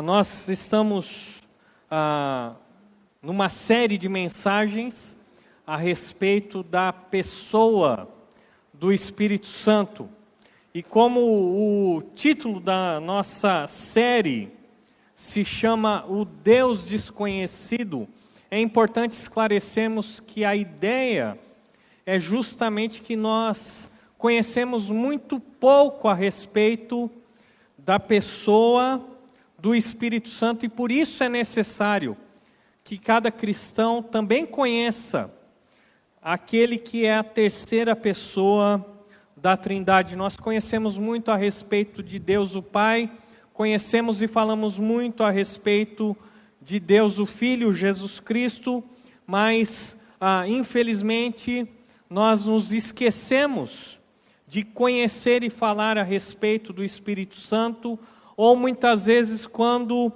Nós estamos numa série de mensagens a respeito da pessoa do Espírito Santo. E como o título da nossa série se chama O Deus Desconhecido, é importante esclarecermos que a ideia é justamente que nós conhecemos muito pouco a respeito da pessoa do Espírito Santo, e por isso é necessário que cada cristão também conheça aquele que é a terceira pessoa da Trindade. Nós conhecemos muito a respeito de Deus o Pai, conhecemos e falamos muito a respeito de Deus o Filho, Jesus Cristo, mas infelizmente nós nos esquecemos de conhecer e falar a respeito do Espírito Santo, ou muitas vezes quando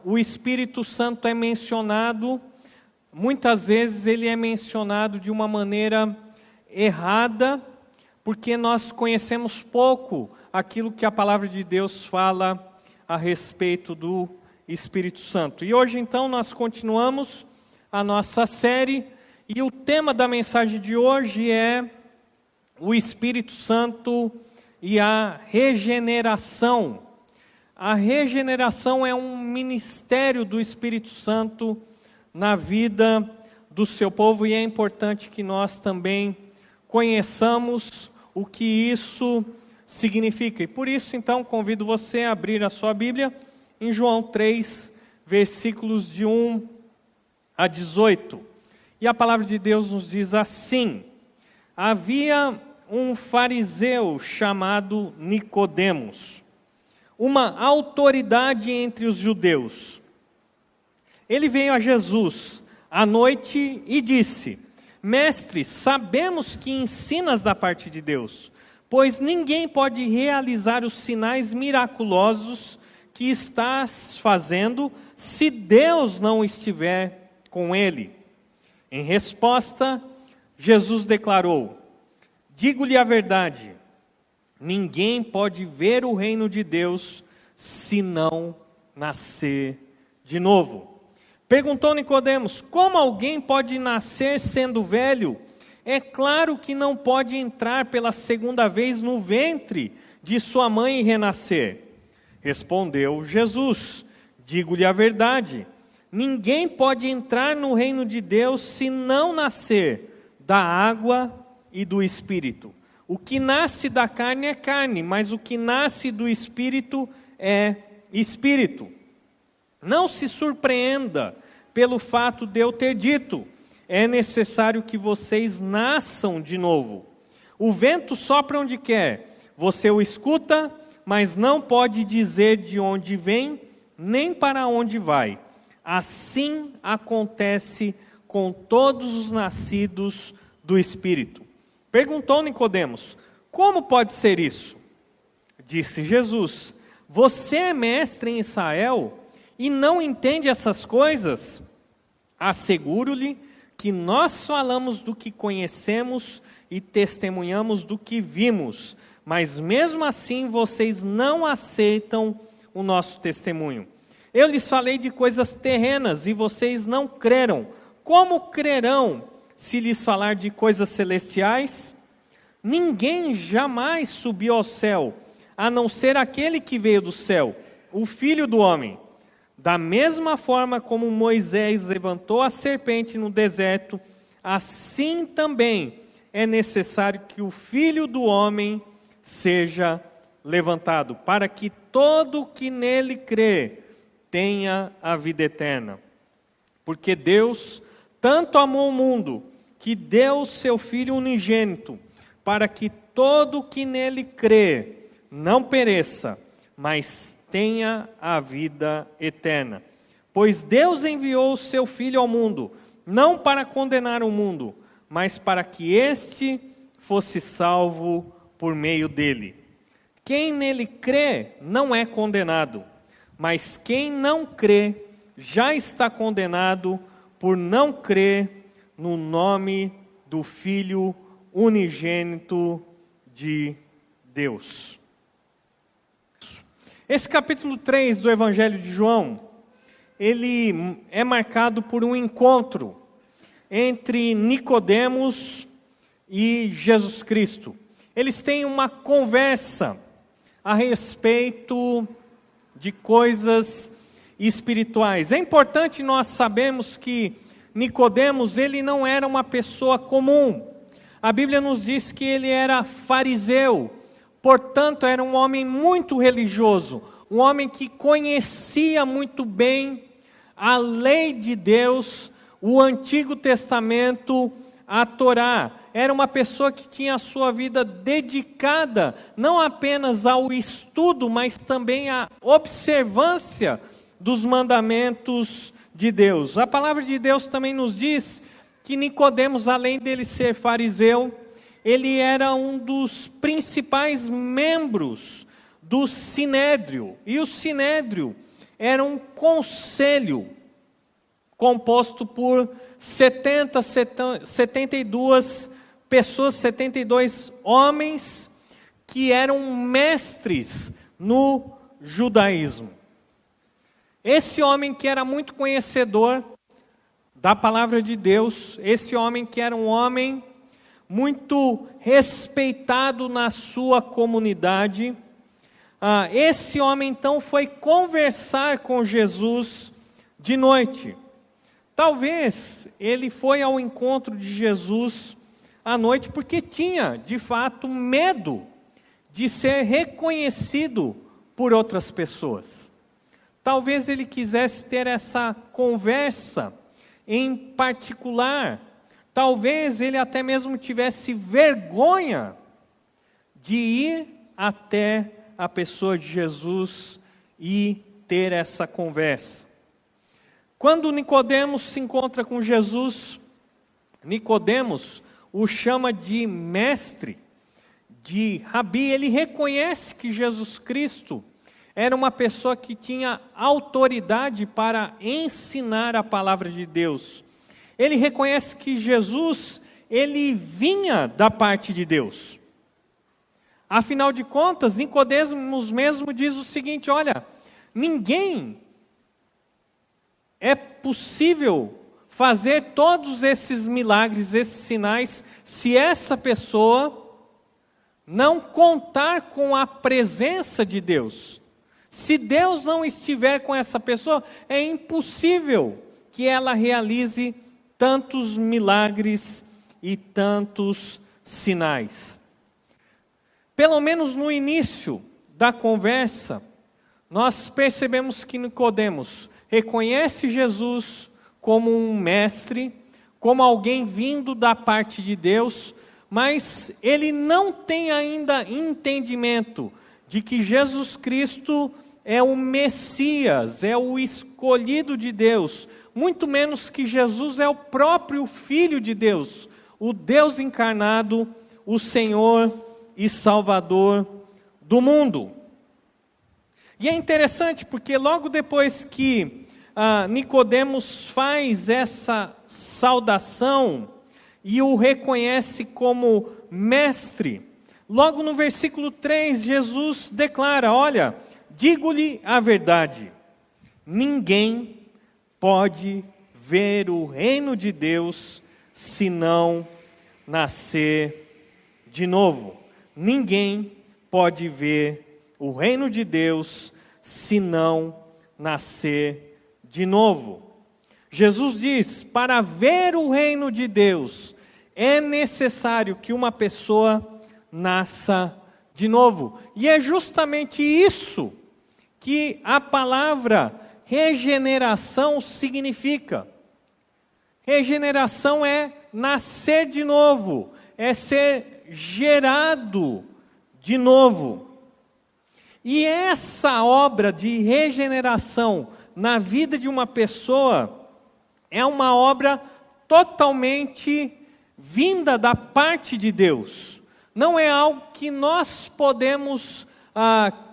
o Espírito Santo é mencionado, muitas vezes ele é mencionado de uma maneira errada, porque nós conhecemos pouco aquilo que a palavra de Deus fala a respeito do Espírito Santo. E hoje então nós continuamos a nossa série, e o tema da mensagem de hoje é o Espírito Santo e a regeneração. A regeneração é um ministério do Espírito Santo na vida do seu povo, e é importante que nós também conheçamos o que isso significa. E por isso, então, convido você a abrir a sua Bíblia em João 3, versículos de 1 a 18. E a palavra de Deus nos diz assim: havia um fariseu chamado Nicodemos, uma autoridade entre os judeus. Ele veio a Jesus à noite e disse: Mestre, sabemos que ensinas da parte de Deus, pois ninguém pode realizar os sinais miraculosos que estás fazendo se Deus não estiver com ele. Em resposta, Jesus declarou: digo-lhe a verdade, ninguém pode ver o reino de Deus se não nascer de novo. Perguntou Nicodemos: como alguém pode nascer sendo velho? É claro que não pode entrar pela segunda vez no ventre de sua mãe e renascer. Respondeu Jesus: digo-lhe a verdade, ninguém pode entrar no reino de Deus se não nascer da água e do Espírito. O que nasce da carne é carne, mas o que nasce do Espírito é Espírito. Não se surpreenda pelo fato de eu ter dito: é necessário que vocês nasçam de novo. O vento sopra onde quer, você o escuta, mas não pode dizer de onde vem, nem para onde vai. Assim acontece com todos os nascidos do Espírito. Perguntou Nicodemos: como pode ser isso? Disse Jesus: você é mestre em Israel e não entende essas coisas? Asseguro-lhe que nós falamos do que conhecemos e testemunhamos do que vimos, mas mesmo assim vocês não aceitam o nosso testemunho. Eu lhes falei de coisas terrenas e vocês não creram. Como crerão se lhes falar de coisas celestiais? Ninguém jamais subiu ao céu, a não ser aquele que veio do céu, o Filho do Homem. Da mesma forma como Moisés levantou a serpente no deserto, assim também é necessário que o Filho do Homem seja levantado, para que todo que nele crê tenha a vida eterna. Porque Deus tanto amou o mundo, que deu o seu Filho unigênito, para que todo que nele crê não pereça, mas tenha a vida eterna. Pois Deus enviou o seu Filho ao mundo, não para condenar o mundo, mas para que este fosse salvo por meio dele. Quem nele crê não é condenado, mas quem não crê já está condenado por não crer no nome do Filho unigênito de Deus. Esse capítulo 3 do Evangelho de João, ele é marcado por um encontro entre Nicodemos e Jesus Cristo. Eles têm uma conversa a respeito de coisas espirituais. É importante nós sabermos que Nicodemos, ele não era uma pessoa comum. A Bíblia nos diz que ele era fariseu, portanto era um homem muito religioso, um homem que conhecia muito bem a lei de Deus, o Antigo Testamento, a Torá. Era uma pessoa que tinha a sua vida dedicada, não apenas ao estudo, mas também à observância dos mandamentos de Deus. A palavra de Deus também nos diz que Nicodemos, além dele ser fariseu, ele era um dos principais membros do Sinédrio. E o Sinédrio era um conselho composto por 72 pessoas, 72 homens que eram mestres no judaísmo. Esse homem que era muito conhecedor da palavra de Deus, esse homem que era um homem muito respeitado na sua comunidade, esse homem então foi conversar com Jesus de noite. Talvez ele foi ao encontro de Jesus à noite porque tinha, de fato, medo de ser reconhecido por outras pessoas. Talvez ele quisesse ter essa conversa em particular. Talvez ele até mesmo tivesse vergonha de ir até a pessoa de Jesus e ter essa conversa. Quando Nicodemos se encontra com Jesus, Nicodemos o chama de mestre, de rabi. Ele reconhece que Jesus Cristo era uma pessoa que tinha autoridade para ensinar a palavra de Deus. Ele reconhece que Jesus, ele vinha da parte de Deus. Afinal de contas, Nicodemos mesmo diz o seguinte: olha, ninguém é possível fazer todos esses milagres, esses sinais, se essa pessoa não contar com a presença de Deus. Se Deus não estiver com essa pessoa, é impossível que ela realize tantos milagres e tantos sinais. Pelo menos no início da conversa, nós percebemos que Nicodemos reconhece Jesus como um mestre, como alguém vindo da parte de Deus, mas ele não tem ainda entendimento de que Jesus Cristo é o Messias, é o escolhido de Deus, muito menos que Jesus é o próprio Filho de Deus, o Deus encarnado, o Senhor e Salvador do mundo. E é interessante porque logo depois que Nicodemos faz essa saudação e o reconhece como mestre, logo no versículo 3, Jesus declara: olha, digo-lhe a verdade, ninguém pode ver o reino de Deus se não nascer de novo. Ninguém pode ver o reino de Deus se não nascer de novo. Jesus diz: para ver o reino de Deus, é necessário que uma pessoa nasça de novo. E é justamente isso que a palavra regeneração significa. Regeneração é nascer de novo, é ser gerado de novo. E essa obra de regeneração na vida de uma pessoa é uma obra totalmente vinda da parte de Deus. Não é algo que nós podemos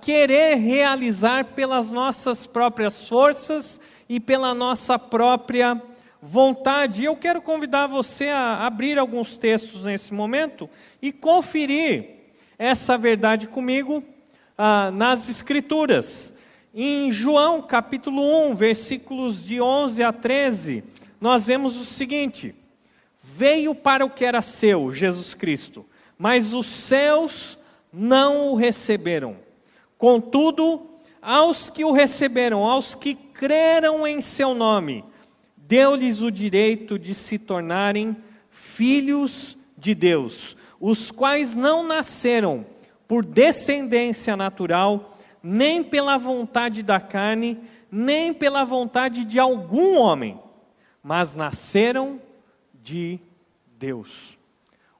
querer realizar pelas nossas próprias forças e pela nossa própria vontade. Eu quero convidar você a abrir alguns textos nesse momento e conferir essa verdade comigo nas Escrituras. Em João capítulo 1, versículos de 11 a 13, nós vemos o seguinte: veio para o que era seu, Jesus Cristo, mas os seus não o receberam. Contudo, aos que o receberam, aos que creram em seu nome, deu-lhes o direito de se tornarem filhos de Deus, os quais não nasceram por descendência natural, nem pela vontade da carne, nem pela vontade de algum homem, mas nasceram de Deus.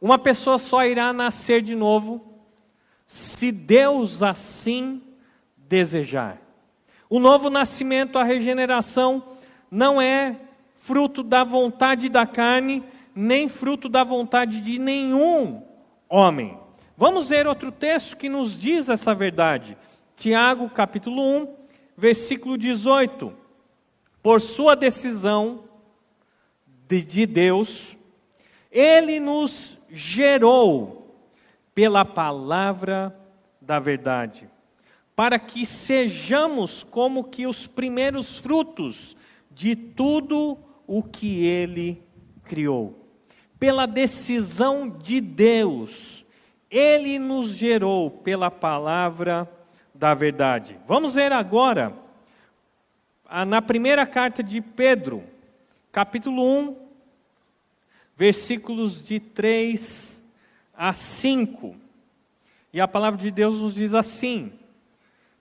Uma pessoa só irá nascer de novo se Deus assim desejar. O novo nascimento, a regeneração, não é fruto da vontade da carne, nem fruto da vontade de nenhum homem. Vamos ver outro texto que nos diz essa verdade. Tiago, capítulo 1, versículo 18. Por sua decisão de Deus, Ele nos gerou pela palavra da verdade, para que sejamos como que os primeiros frutos de tudo o que Ele criou. Pela decisão de Deus, Ele nos gerou pela palavra da verdade. Vamos ver agora, na primeira carta de Pedro, capítulo 1, versículos de 3 a 5. E a palavra de Deus nos diz assim: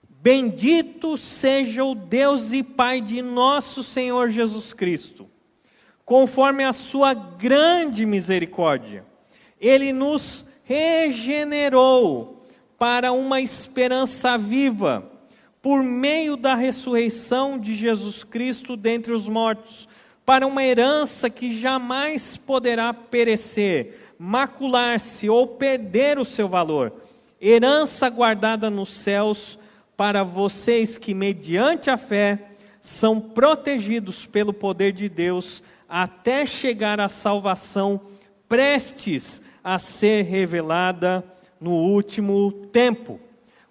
bendito seja o Deus e Pai de nosso Senhor Jesus Cristo. Conforme a sua grande misericórdia, Ele nos regenerou para uma esperança viva, por meio da ressurreição de Jesus Cristo dentre os mortos, para uma herança que jamais poderá perecer, macular-se ou perder o seu valor, herança guardada nos céus para vocês que, mediante a fé, são protegidos pelo poder de Deus, até chegar à salvação prestes a ser revelada no último tempo.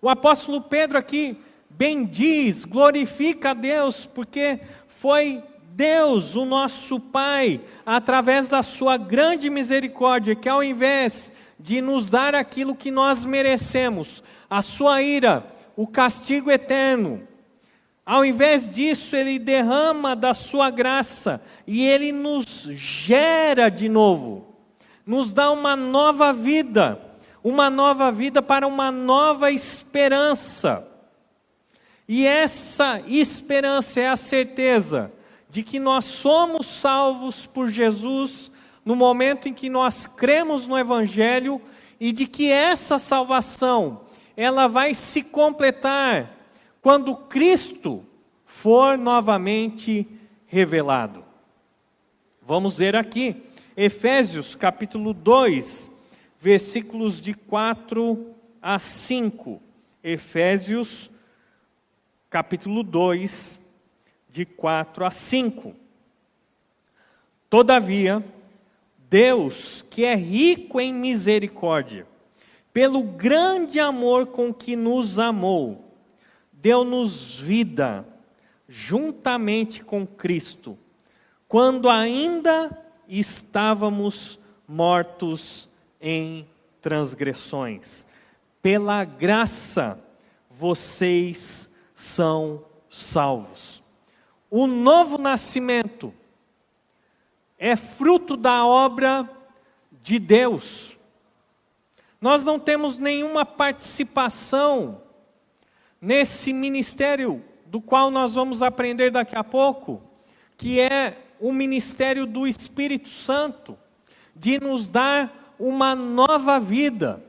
O apóstolo Pedro aqui bendiz, glorifica a Deus, porque foi Deus, o nosso Pai, através da sua grande misericórdia, que ao invés de nos dar aquilo que nós merecemos, a sua ira, o castigo eterno, ao invés disso, Ele derrama da sua graça e Ele nos gera de novo, nos dá uma nova vida para uma nova esperança. E essa esperança é a certeza de que nós somos salvos por Jesus no momento em que nós cremos no Evangelho, e de que essa salvação, ela vai se completar quando Cristo for novamente revelado. Vamos ver aqui, Efésios capítulo 2, versículos de 4 a 5. Efésios capítulo 2, de 4 a 5. Todavia, Deus, que é rico em misericórdia, pelo grande amor com que nos amou, deu-nos vida juntamente com Cristo, quando ainda estávamos mortos em transgressões. Pela graça, vocês são salvos. O novo nascimento é fruto da obra de Deus. Nós não temos nenhuma participação nesse ministério do qual nós vamos aprender daqui a pouco, que é o ministério do Espírito Santo, de nos dar uma nova vida.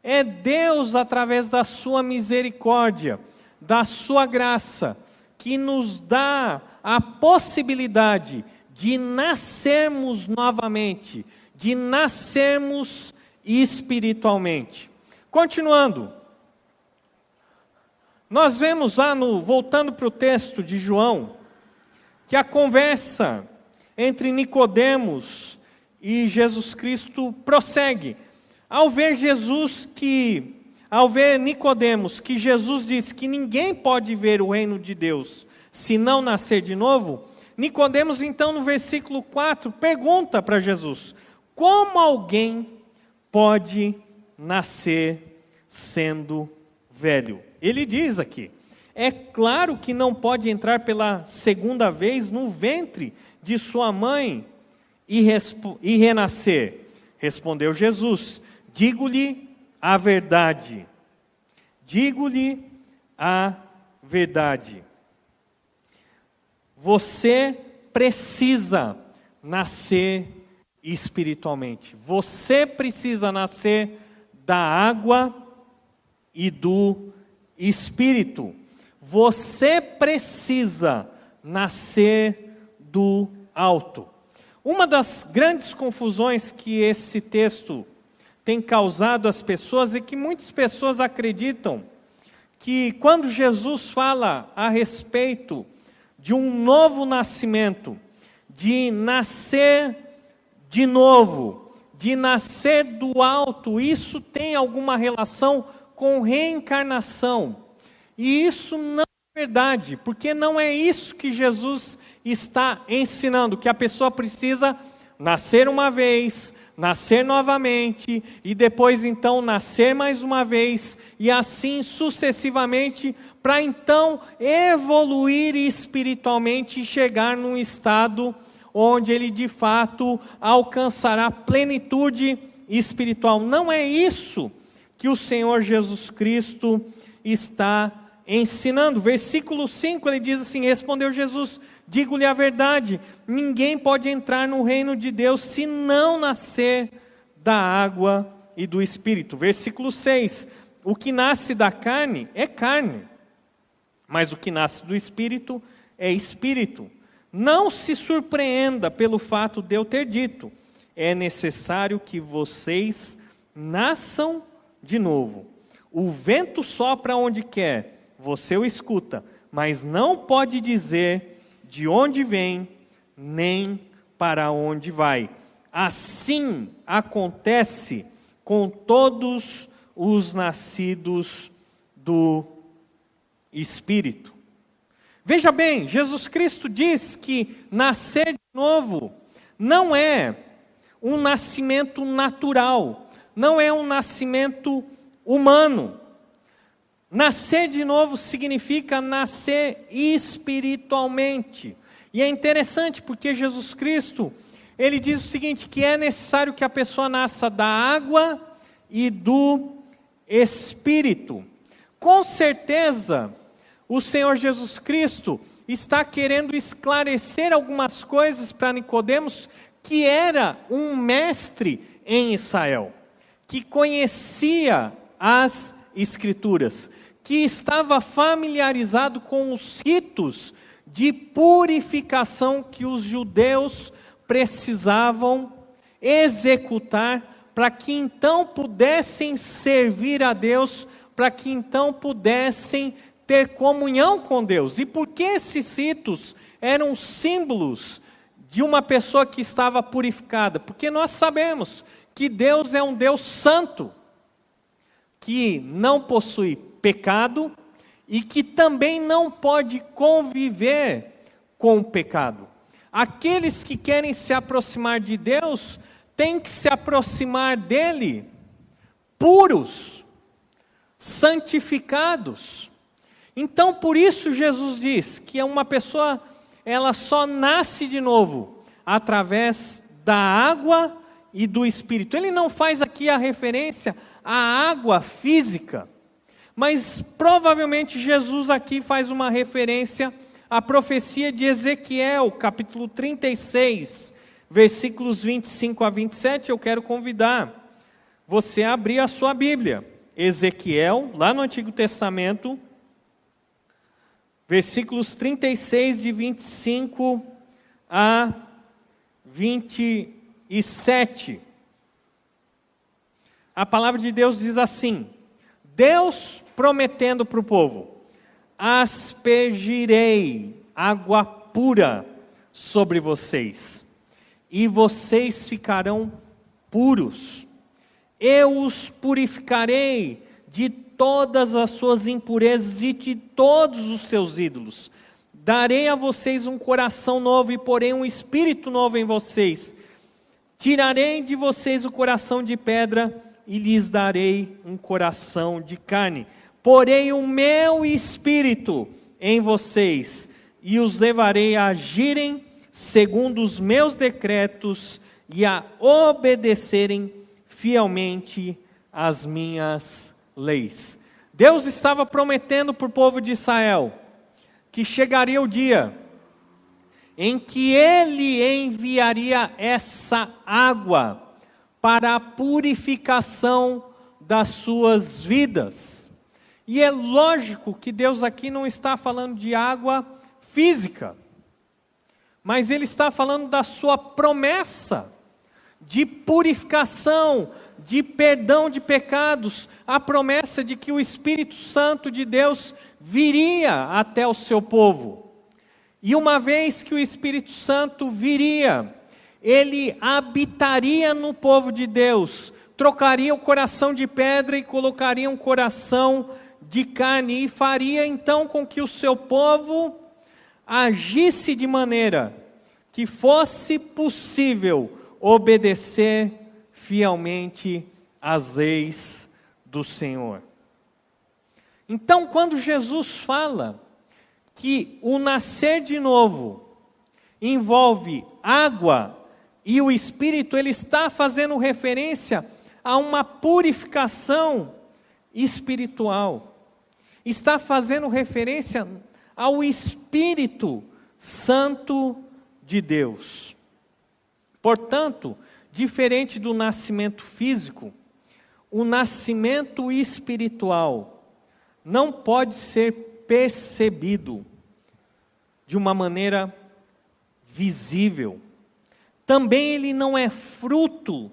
É Deus, através da sua misericórdia, da sua graça, que nos dá a possibilidade de nascermos novamente, de nascermos espiritualmente. Continuando, nós vemos lá voltando para o texto de João, que a conversa entre Nicodemos e Jesus Cristo prossegue. Ao ver Nicodemos que Jesus disse que ninguém pode ver o reino de Deus se não nascer de novo, Nicodemos então no versículo 4 pergunta para Jesus: como alguém pode nascer sendo velho? Ele diz aqui: é claro que não pode entrar pela segunda vez no ventre de sua mãe e renascer. Respondeu Jesus: digo-lhe a verdade. Digo-lhe a verdade. Você precisa nascer espiritualmente. Você precisa nascer da água e do Espírito. Você precisa nascer do alto. Uma das grandes confusões que esse texto tem causado às pessoas é que muitas pessoas acreditam que quando Jesus fala a respeito de um novo nascimento, de nascer de novo, de nascer do alto, isso tem alguma relação com reencarnação. E isso não é verdade, porque não é isso que Jesus está ensinando, que a pessoa precisa nascer uma vez, nascer novamente, e depois então nascer mais uma vez, e assim sucessivamente, para então evoluir espiritualmente e chegar num estado onde ele de fato alcançará plenitude espiritual. Não é isso que o Senhor Jesus Cristo está ensinando. Versículo 5, ele diz assim: respondeu Jesus: digo-lhe a verdade, ninguém pode entrar no reino de Deus se não nascer da água e do Espírito. Versículo 6, o que nasce da carne é carne, mas o que nasce do Espírito é Espírito. Não se surpreenda pelo fato de eu ter dito: é necessário que vocês nasçam de novo. O vento sopra onde quer, você o escuta, mas não pode dizer de onde vem, nem para onde vai. Assim acontece com todos os nascidos do Espírito. Veja bem, Jesus Cristo diz que nascer de novo não é um nascimento natural, não é um nascimento humano. Nascer de novo significa nascer espiritualmente. E é interessante porque Jesus Cristo, ele diz o seguinte, que é necessário que a pessoa nasça da água e do Espírito. Com certeza, o Senhor Jesus Cristo está querendo esclarecer algumas coisas para Nicodemos, que era um mestre em Israel, que conhecia as Escrituras, que estava familiarizado com os ritos de purificação que os judeus precisavam executar para que então pudessem servir a Deus, para que então pudessem ter comunhão com Deus. E por que esses ritos eram símbolos de uma pessoa que estava purificada? Porque nós sabemos que Deus é um Deus santo, que não possui pecado e que também não pode conviver com o pecado. Aqueles que querem se aproximar de Deus têm que se aproximar dele puros, santificados. Então, por isso Jesus diz que uma pessoa, ela só nasce de novo através da água e do Espírito. Ele não faz aqui a referência à água física, mas provavelmente Jesus aqui faz uma referência à profecia de Ezequiel, capítulo 36, versículos 25 a 27. Eu quero convidar você a abrir a sua Bíblia. Ezequiel, lá no Antigo Testamento, versículos 36, de 25 a 27. A palavra de Deus diz assim: Deus prometendo para o povo: aspergirei água pura sobre vocês, e vocês ficarão puros. Eu os purificarei de todas as suas impurezas e de todos os seus ídolos. Darei a vocês um coração novo e porei um espírito novo em vocês. Tirarei de vocês o coração de pedra e lhes darei um coração de carne. Porei o meu espírito em vocês e os levarei a agirem segundo os meus decretos e a obedecerem fielmente as minhas leis. Deus estava prometendo para o povo de Israel que chegaria o dia em que Ele enviaria essa água para a purificação das suas vidas. E é lógico que Deus aqui não está falando de água física, mas Ele está falando da sua promessa de purificação, de perdão de pecados, a promessa de que o Espírito Santo de Deus viria até o seu povo. E uma vez que o Espírito Santo viria, ele habitaria no povo de Deus, trocaria o coração de pedra e colocaria um coração de carne, e faria então com que o seu povo agisse de maneira que fosse possível obedecer fielmente às leis do Senhor. Então, quando Jesus fala que o nascer de novo envolve água e o Espírito, ele está fazendo referência a uma purificação espiritual. Está fazendo referência ao Espírito Santo de Deus. Portanto, diferente do nascimento físico, o nascimento espiritual não pode ser percebido de uma maneira visível. Também ele não é fruto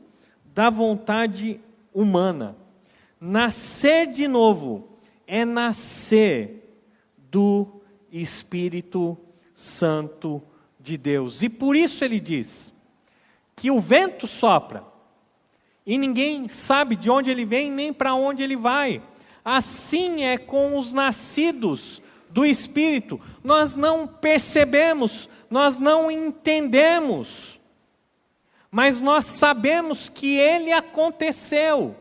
da vontade humana. Nascer de novo é nascer do Espírito Santo de Deus. E por isso ele diz que o vento sopra e ninguém sabe de onde ele vem nem para onde ele vai. Assim é com os nascidos do Espírito. Nós não percebemos, nós não entendemos, mas nós sabemos que ele aconteceu.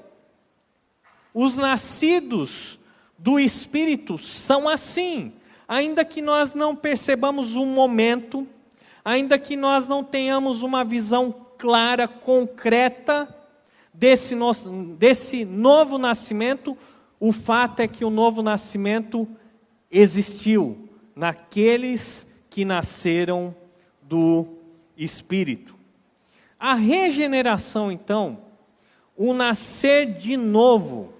Os nascidos do Espírito são assim, ainda que nós não percebamos o momento, ainda que nós não tenhamos uma visão clara, concreta desse novo nascimento, o fato é que o novo nascimento existiu naqueles que nasceram do Espírito. A regeneração, então, o nascer de novo,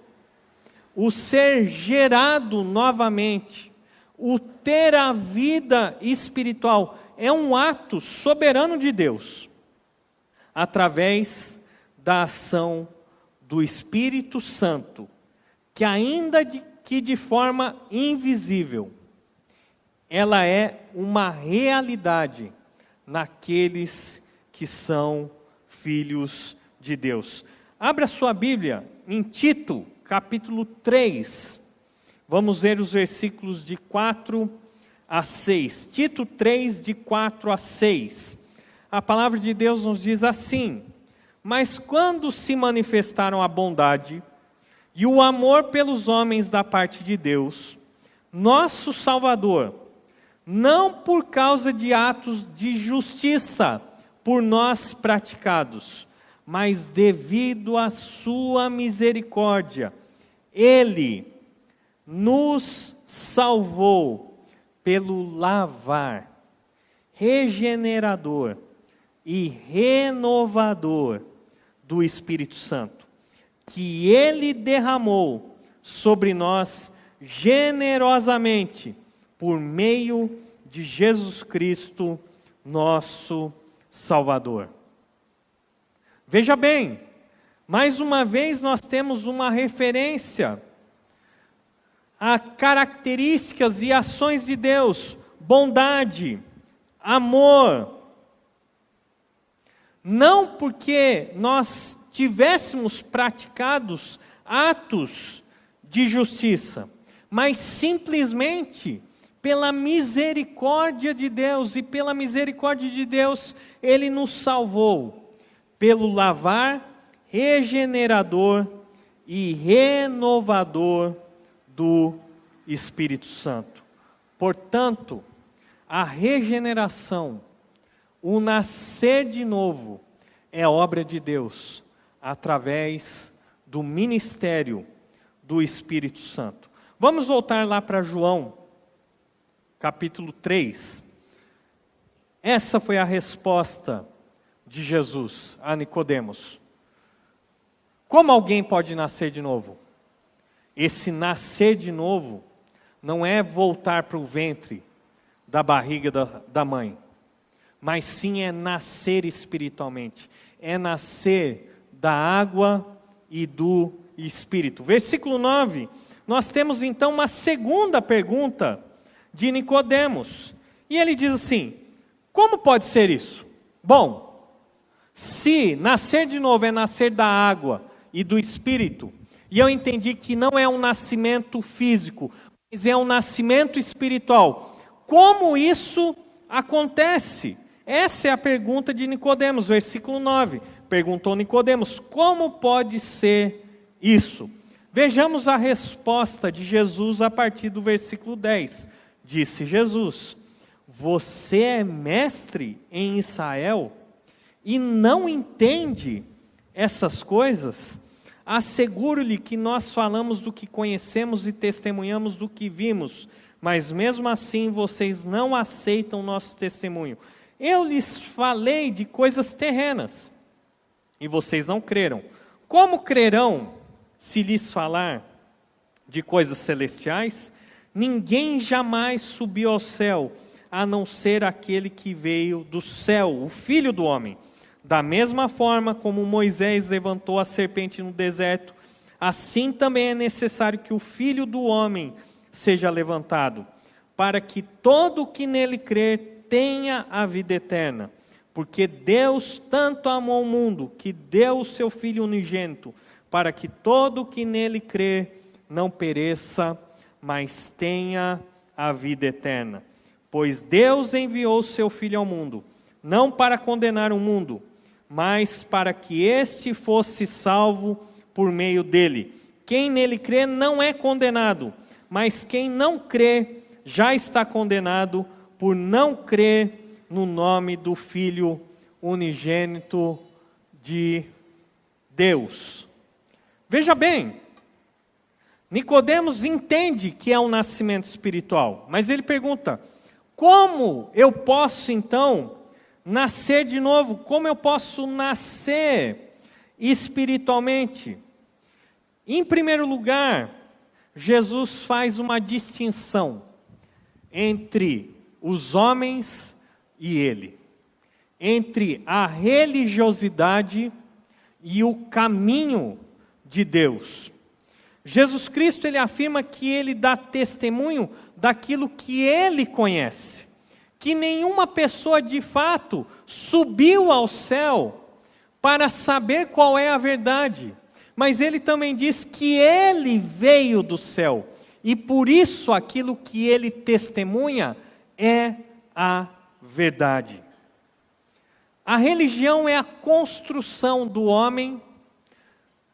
o ser gerado novamente, o ter a vida espiritual, é um ato soberano de Deus, através da ação do Espírito Santo, que ainda que de forma invisível, ela é uma realidade naqueles que são filhos de Deus. Abra sua Bíblia em Tito, capítulo 3. Vamos ver os versículos de 4 a 6. Tito 3, de 4 a 6. A palavra de Deus nos diz assim: mas quando se manifestaram a bondade e o amor pelos homens da parte de Deus, nosso Salvador, não por causa de atos de justiça por nós praticados, mas devido à sua misericórdia, Ele nos salvou pelo lavar regenerador e renovador do Espírito Santo, que Ele derramou sobre nós generosamente, por meio de Jesus Cristo, nosso Salvador. Veja bem, mais uma vez nós temos uma referência a características e ações de Deus: bondade, amor. Não porque nós tivéssemos praticados atos de justiça, mas simplesmente pela misericórdia de Deus, e pela misericórdia de Deus, Ele nos salvou, pelo lavar regenerador e renovador do Espírito Santo. Portanto, a regeneração, o nascer de novo, é obra de Deus, através do ministério do Espírito Santo. Vamos voltar lá para João, capítulo 3. Essa foi a resposta de Jesus a Nicodemos. Como alguém pode nascer de novo? Esse nascer de novo não é voltar para o ventre da barriga da mãe, mas sim é nascer espiritualmente, é nascer da água e do Espírito. Versículo 9, nós temos então uma segunda pergunta de Nicodemos, e ele diz assim: como pode ser isso? Bom, se nascer de novo é nascer da água e do Espírito, e eu entendi que não é um nascimento físico, mas é um nascimento espiritual, como isso acontece? Essa é a pergunta de Nicodemos, versículo 9. Perguntou Nicodemos: como pode ser isso? Vejamos a resposta de Jesus a partir do versículo 10. Disse Jesus: você é mestre em Israel e não entende essas coisas? Asseguro-lhe que nós falamos do que conhecemos e testemunhamos do que vimos, mas mesmo assim vocês não aceitam nosso testemunho. Eu lhes falei de coisas terrenas e vocês não creram. Como crerão se lhes falar de coisas celestiais? Ninguém jamais subiu ao céu, a não ser aquele que veio do céu, o Filho do Homem. Da mesma forma como Moisés levantou a serpente no deserto, assim também é necessário que o Filho do Homem seja levantado, para que todo o que nele crer tenha a vida eterna. Porque Deus tanto amou o mundo, que deu o seu Filho unigênito, para que todo o que nele crer não pereça, mas tenha a vida eterna. Pois Deus enviou o seu Filho ao mundo, não para condenar o mundo, mas para que este fosse salvo por meio dele. Quem nele crê não é condenado, mas quem não crê já está condenado por não crer no nome do Filho unigênito de Deus. Veja bem, Nicodemos entende que é um nascimento espiritual, mas ele pergunta: como eu posso então nascer de novo? Como eu posso nascer espiritualmente? Em primeiro lugar, Jesus faz uma distinção entre os homens e ele, entre a religiosidade e o caminho de Deus. Jesus Cristo, ele afirma que ele dá testemunho daquilo que ele conhece, que nenhuma pessoa de fato subiu ao céu para saber qual é a verdade, mas ele também diz que ele veio do céu, e por isso aquilo que ele testemunha é a verdade. A religião é a construção do homem,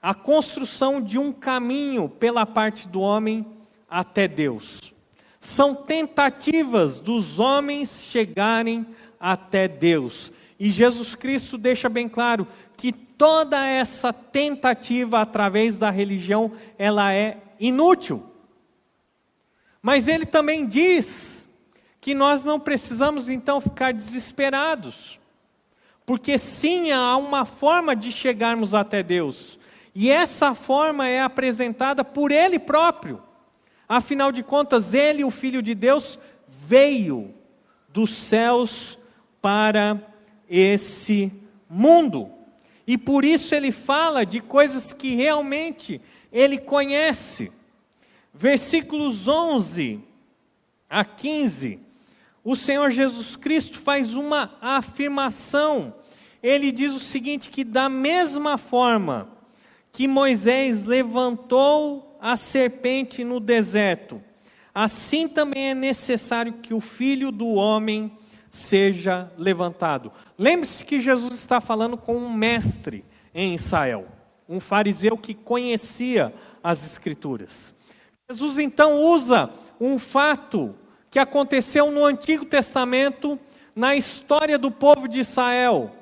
a construção de um caminho pela parte do homem até Deus. São tentativas dos homens chegarem até Deus. E Jesus Cristo deixa bem claro que toda essa tentativa através da religião, ela é inútil. Mas ele também diz que nós não precisamos então ficar desesperados, porque sim, há uma forma de chegarmos até Deus, e essa forma é apresentada por Ele próprio. Afinal de contas, Ele, o Filho de Deus, veio dos céus para esse mundo, e por isso Ele fala de coisas que realmente Ele conhece. Versículos 11 a 15, o Senhor Jesus Cristo faz uma afirmação. Ele diz o seguinte, que da mesma forma que Moisés levantou a serpente no deserto, assim também é necessário que o Filho do Homem seja levantado. Lembre-se que Jesus está falando com um mestre em Israel, um fariseu que conhecia as Escrituras. Jesus então usa um fato que aconteceu no Antigo Testamento, na história do povo de Israel,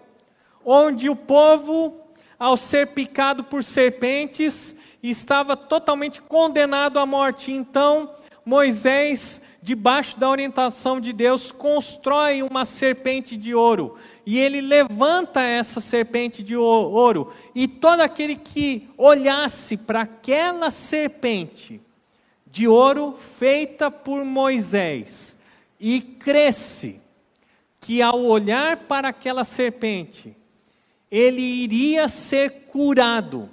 onde o povo, ao ser picado por serpentes, estava totalmente condenado à morte. Então, Moisés, debaixo da orientação de Deus, constrói uma serpente de ouro, e ele levanta essa serpente de ouro, e todo aquele que olhasse para aquela serpente de ouro feita por Moisés, e cresce que ao olhar para aquela serpente, ele iria ser curado,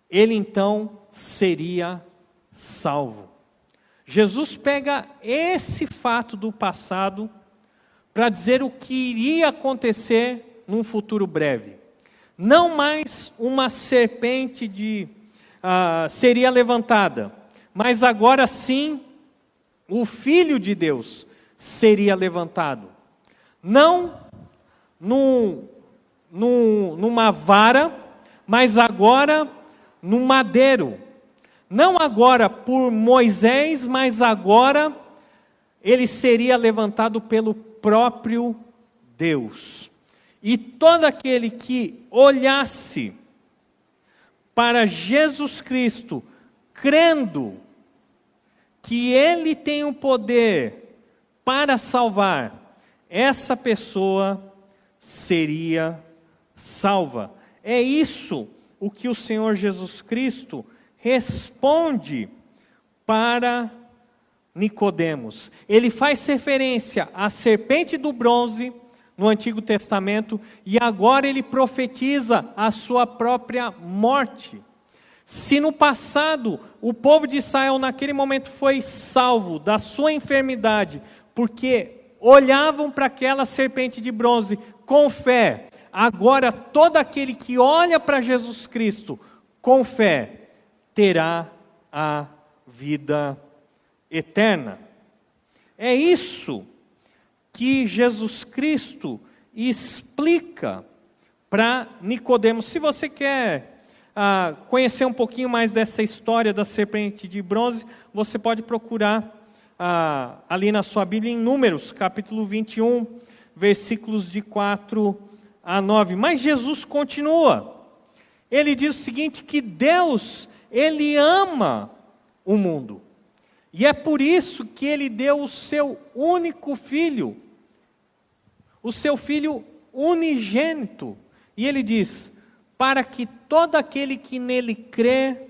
ele então seria salvo. Jesus pega esse fato do passado para dizer o que iria acontecer num futuro breve. Não mais uma serpente seria levantada, mas agora sim o Filho de Deus seria levantado. Não numa vara, mas agora num madeiro. Não agora por Moisés, mas agora ele seria levantado pelo próprio Deus. E todo aquele que olhasse para Jesus Cristo, crendo que Ele tem o poder para salvar, essa pessoa seria salva. É isso o que o Senhor Jesus Cristo responde para Nicodemos. Ele faz referência à serpente do bronze no Antigo Testamento, e agora ele profetiza a sua própria morte. Se no passado o povo de Israel naquele momento foi salvo da sua enfermidade, porque olhavam para aquela serpente de bronze com fé, agora todo aquele que olha para Jesus Cristo com fé terá a vida eterna. É isso que Jesus Cristo explica para Nicodemos. Se você quer conhecer um pouquinho mais dessa história da serpente de bronze, você pode procurar ali na sua Bíblia em Números, capítulo 21, versículos de 4 a 9. Mas Jesus continua. Ele diz o seguinte, que Deus, Ele ama o mundo. E é por isso que Ele deu o seu único filho, o seu filho unigênito. E Ele diz, para que todo aquele que nele crê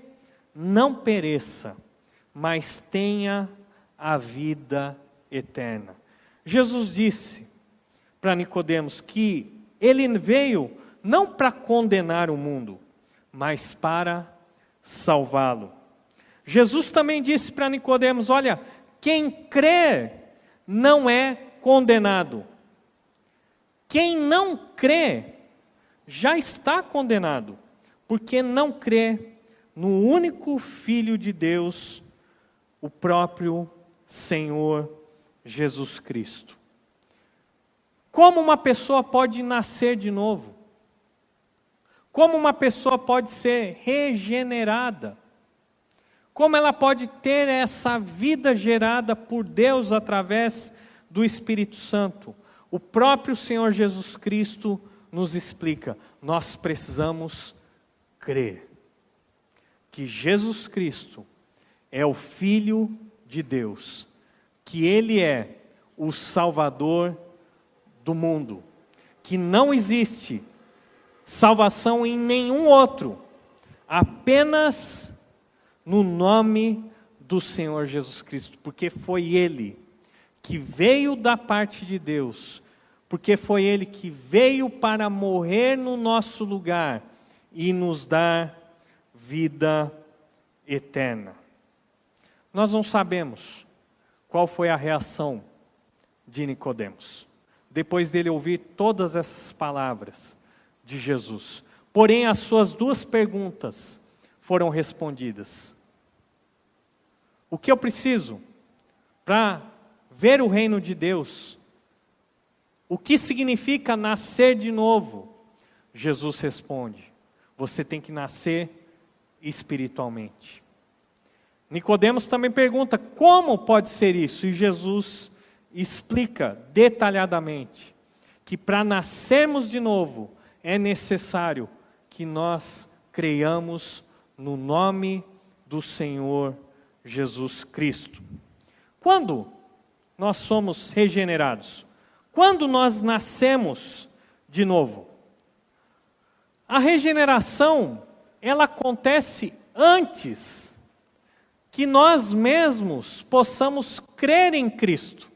não pereça, mas tenha a vida eterna. Jesus disse para Nicodemos que Ele veio não para condenar o mundo, mas para salvá-lo. Jesus também disse para Nicodemos, olha, quem crê não é condenado. Quem não crê já está condenado, porque não crê no único Filho de Deus, o próprio Senhor Jesus Cristo. Como uma pessoa pode nascer de novo? Como uma pessoa pode ser regenerada? Como ela pode ter essa vida gerada por Deus através do Espírito Santo? O próprio Senhor Jesus Cristo nos explica. Nós precisamos crer que Jesus Cristo é o Filho de Deus, que Ele é o Salvador do mundo, que não existe salvação em nenhum outro, apenas no nome do Senhor Jesus Cristo, porque foi Ele que veio da parte de Deus, porque foi Ele que veio para morrer no nosso lugar e nos dar vida eterna. Nós não sabemos qual foi a reação de Nicodemos, depois dele ouvir todas essas palavras de Jesus. Porém, as suas duas perguntas foram respondidas. O que eu preciso para ver o reino de Deus? O que significa nascer de novo? Jesus responde: você tem que nascer espiritualmente. Nicodemos também pergunta: como pode ser isso? E Jesus explica detalhadamente que para nascermos de novo é necessário que nós creiamos no nome do Senhor Jesus Cristo. Quando nós somos regenerados? Quando nós nascemos de novo? A regeneração, ela acontece antes que nós mesmos possamos crer em Cristo.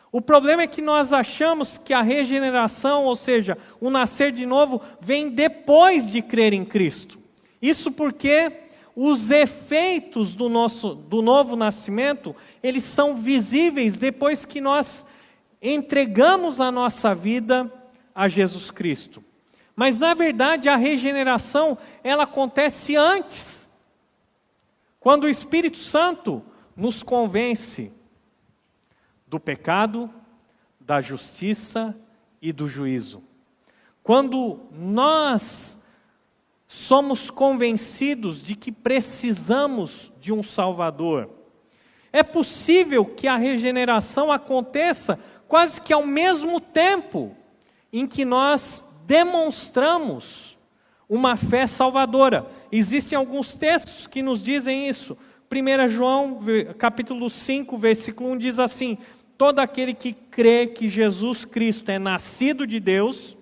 O problema é que nós achamos que a regeneração, ou seja, o nascer de novo, vem depois de crer em Cristo. Isso porque os efeitos do novo nascimento, eles são visíveis depois que nós entregamos a nossa vida a Jesus Cristo. Mas na verdade a regeneração, ela acontece antes. Quando o Espírito Santo nos convence do pecado, da justiça e do juízo. Quando nós somos convencidos de que precisamos de um Salvador, é possível que a regeneração aconteça quase que ao mesmo tempo em que nós demonstramos uma fé salvadora. Existem alguns textos que nos dizem isso. 1 João, capítulo 5, versículo 1 diz assim: todo aquele que crê que Jesus Cristo é nascido de Deus,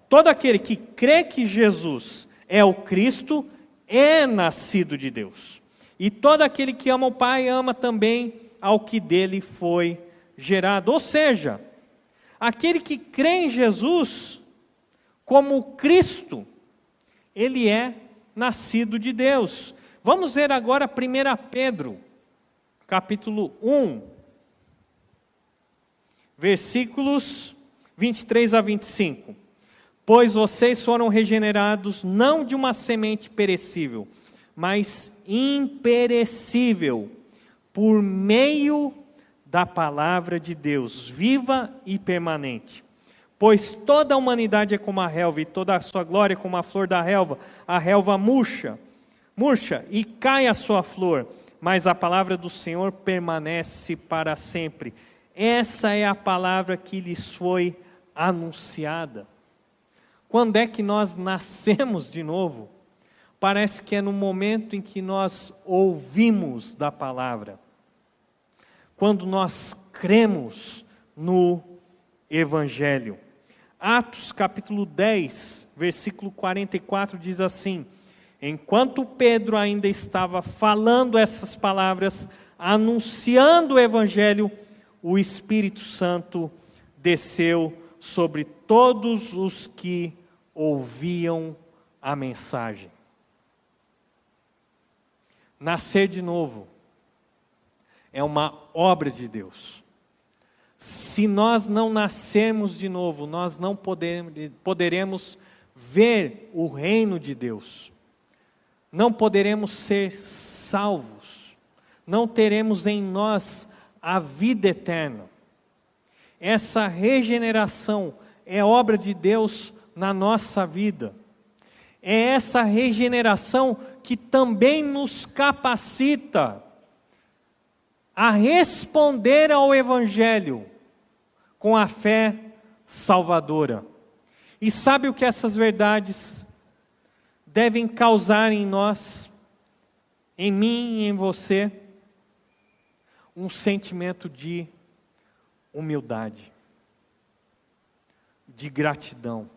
todo aquele que crê que Jesus é o Cristo, é nascido de Deus. E todo aquele que ama o Pai, ama também ao que dele foi gerado. Ou seja, aquele que crê em Jesus como Cristo, ele é nascido de Deus. Vamos ver agora 1 Pedro, capítulo 1, versículos 23 a 25. Pois vocês foram regenerados não de uma semente perecível, mas imperecível, por meio da palavra de Deus, viva e permanente. Pois toda a humanidade é como a relva, e toda a sua glória é como a flor da relva. A relva murcha, e cai a sua flor, mas a palavra do Senhor permanece para sempre. Essa é a palavra que lhes foi anunciada. Quando é que nós nascemos de novo? Parece que é no momento em que nós ouvimos da palavra. Quando nós cremos no Evangelho. Atos capítulo 10, versículo 44 diz assim: enquanto Pedro ainda estava falando essas palavras, anunciando o Evangelho, o Espírito Santo desceu sobre todos os que ouviam a mensagem. Nascer de novo é uma obra de Deus. Se nós não nascermos de novo, nós não poderemos ver o reino de Deus. Não poderemos ser salvos. Não teremos em nós a vida eterna. Essa regeneração é obra de Deus na nossa vida. É essa regeneração que também nos capacita a responder ao Evangelho com a fé salvadora. E sabe o que essas verdades devem causar em nós, em mim e em você? Um sentimento de humildade, de gratidão,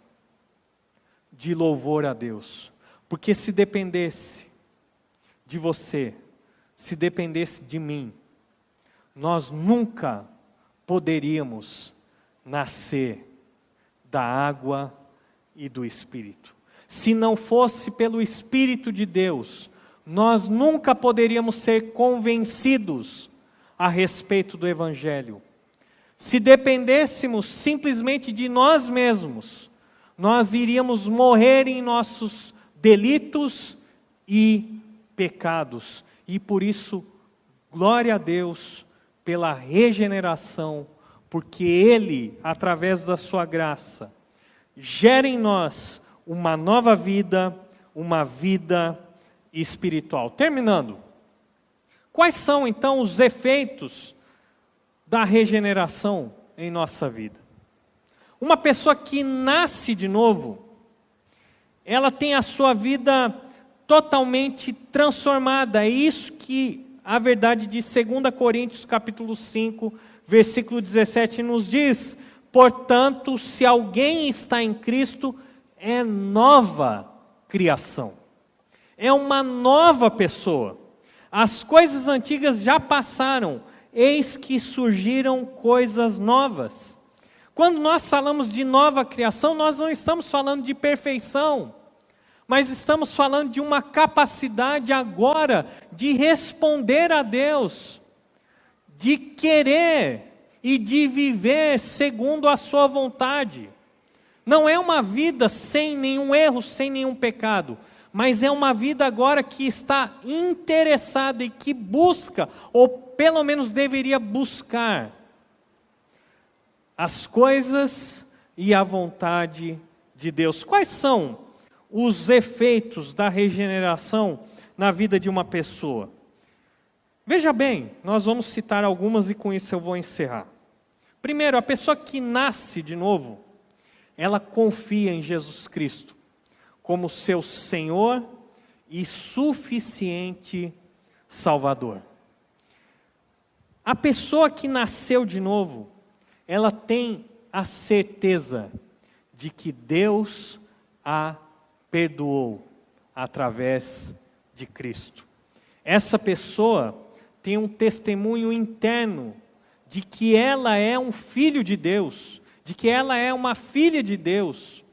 de louvor a Deus. Porque se dependesse de você, se dependesse de mim, nós nunca poderíamos nascer da água e do Espírito. Se não fosse pelo Espírito de Deus, nós nunca poderíamos ser convencidos a respeito do Evangelho. Se dependêssemos simplesmente de nós mesmos, nós iríamos morrer em nossos delitos e pecados. E por isso, glória a Deus pela regeneração, porque Ele, através da sua graça, gera em nós uma nova vida, uma vida espiritual. Terminando, quais são então os efeitos da regeneração em nossa vida? Uma pessoa que nasce de novo, ela tem a sua vida totalmente transformada. É isso que a verdade de 2 Coríntios capítulo 5, versículo 17 nos diz: portanto, se alguém está em Cristo, é nova criação. É uma nova pessoa. As coisas antigas já passaram, eis que surgiram coisas novas. Quando nós falamos de nova criação, nós não estamos falando de perfeição, mas estamos falando de uma capacidade agora de responder a Deus, de querer e de viver segundo a sua vontade. Não é uma vida sem nenhum erro, sem nenhum pecado, mas é uma vida agora que está interessada e que busca, ou pelo menos deveria buscar, as coisas e a vontade de Deus. Quais são os efeitos da regeneração na vida de uma pessoa? Veja bem, nós vamos citar algumas e com isso eu vou encerrar. Primeiro, a pessoa que nasce de novo, ela confia em Jesus Cristo como seu Senhor e suficiente Salvador. A pessoa que nasceu de novo, ela tem a certeza de que Deus a perdoou através de Cristo. Essa pessoa tem um testemunho interno de que ela é um filho de Deus, de que ela é uma filha de Deus,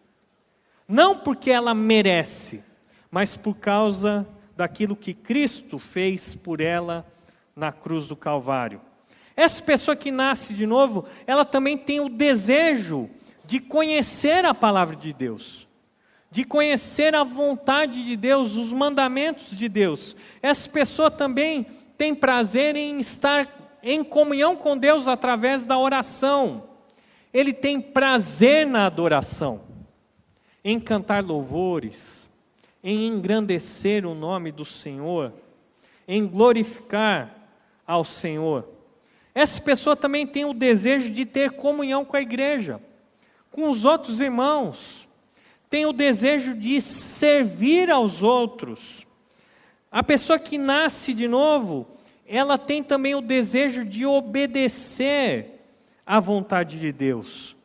não porque ela merece, mas por causa daquilo que Cristo fez por ela na cruz do Calvário. Essa pessoa que nasce de novo, ela também tem o desejo de conhecer a palavra de Deus, de conhecer a vontade de Deus, os mandamentos de Deus. Essa pessoa também tem prazer em estar em comunhão com Deus através da oração. Ele tem prazer na adoração, em cantar louvores, em engrandecer o nome do Senhor, em glorificar ao Senhor. Essa pessoa também tem o desejo de ter comunhão com a igreja, com os outros irmãos, tem o desejo de servir aos outros. A pessoa que nasce de novo, ela tem também o desejo de obedecer à vontade de Deus.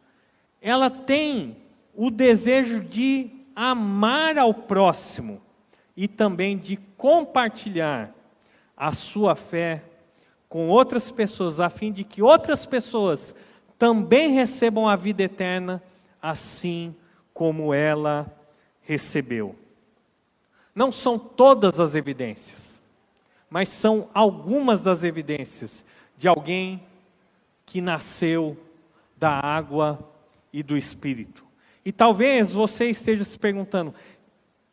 Ela tem o desejo de amar ao próximo e também de compartilhar a sua fé com outras pessoas, a fim de que outras pessoas também recebam a vida eterna, assim como ela recebeu. Não são todas as evidências, mas são algumas das evidências de alguém que nasceu da água e do Espírito. E talvez você esteja se perguntando: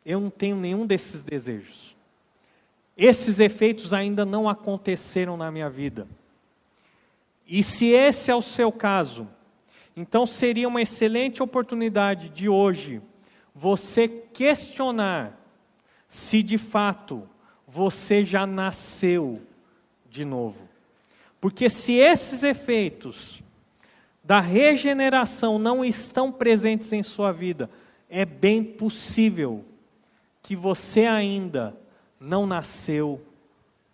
eu não tenho nenhum desses desejos. Esses efeitos ainda não aconteceram na minha vida. E se esse é o seu caso, então seria uma excelente oportunidade de hoje você questionar se de fato você já nasceu de novo. Porque se esses efeitos da regeneração não estão presentes em sua vida, é bem possível que você ainda não nasceu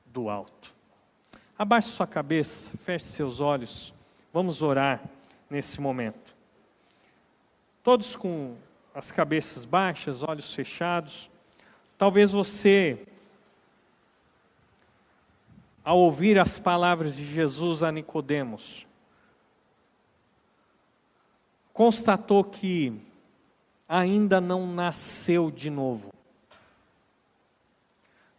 do alto. Abaixe sua cabeça, feche seus olhos, vamos orar nesse momento. Todos com as cabeças baixas, olhos fechados. Talvez você, ao ouvir as palavras de Jesus a Nicodemos, constatou que ainda não nasceu de novo,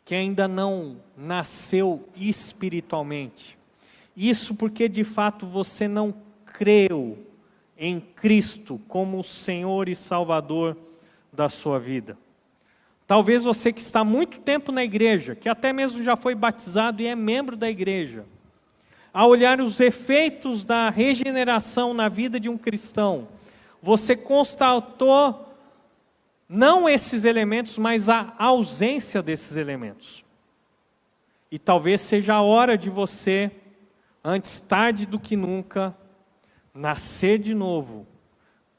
que ainda não nasceu espiritualmente, Isso porque de fato você não creu em Cristo como o Senhor e Salvador da sua vida. Talvez você que está há muito tempo na igreja, que até mesmo já foi batizado e é membro da igreja, ao olhar os efeitos da regeneração na vida de um cristão, você constatou não esses elementos, mas a ausência desses elementos. E talvez seja a hora de você, antes tarde do que nunca, nascer de novo,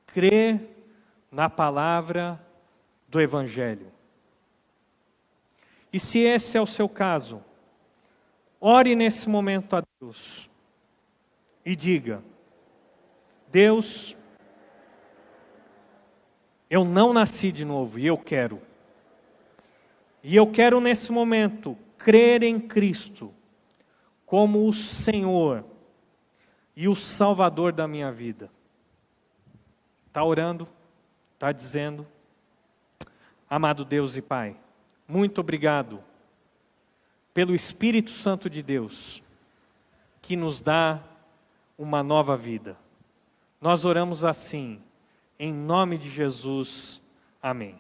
crer na palavra do Evangelho. E se esse é o seu caso, ore nesse momento a Deus e diga: Deus, eu não nasci de novo e eu quero. E eu quero nesse momento crer em Cristo como o Senhor e o Salvador da minha vida. Está orando? Está dizendo? Amado Deus e Pai, muito obrigado pelo Espírito Santo de Deus, que nos dá uma nova vida. Nós oramos assim, em nome de Jesus. Amém.